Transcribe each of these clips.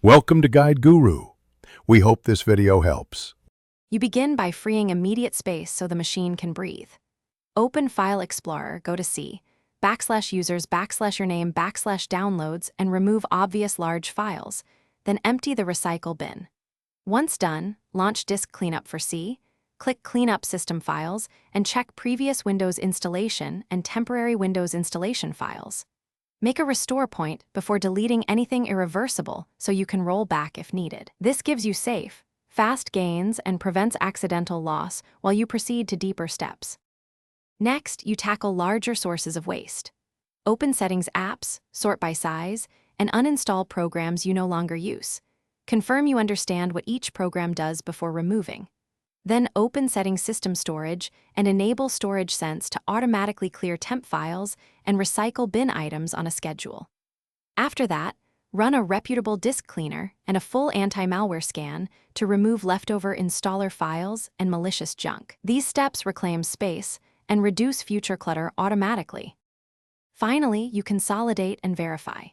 Welcome to Guide Guru. We hope this video helps. You begin by freeing immediate space so the machine can breathe. Open File Explorer, go to C, /users, /your name, /downloads, and remove obvious large files. Then empty the recycle bin. Once done, launch Disk Cleanup for C, click Cleanup System Files, and check previous Windows installation and temporary Windows installation files. Make a restore point before deleting anything irreversible so you can roll back if needed. This gives you safe, fast gains and prevents accidental loss while you proceed to deeper steps. Next, you tackle larger sources of waste. Open Settings Apps, sort by size, and uninstall programs you no longer use. Confirm you understand what each program does before removing. Then open Settings System Storage and enable Storage Sense to automatically clear temp files and recycle bin items on a schedule. After that, run a reputable disk cleaner and a full anti-malware scan to remove leftover installer files and malicious junk. These steps reclaim space and reduce future clutter automatically. Finally, you consolidate and verify.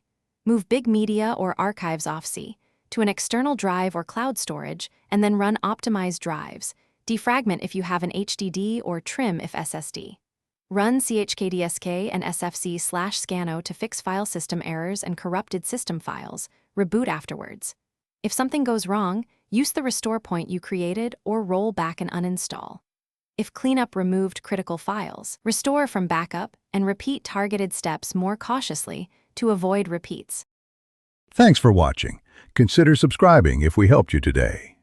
Move big media or archives off C to an external drive or cloud storage, and then run optimized drives. Defragment if you have an HDD or trim if SSD. Run chkdsk and sfc/scano to fix file system errors and corrupted system files. Reboot afterwards. If something goes wrong, use the restore point you created or roll back and uninstall. If cleanup removed critical files, restore from backup and repeat targeted steps more cautiously to avoid repeats. Thanks for watching. Consider subscribing if we helped you today.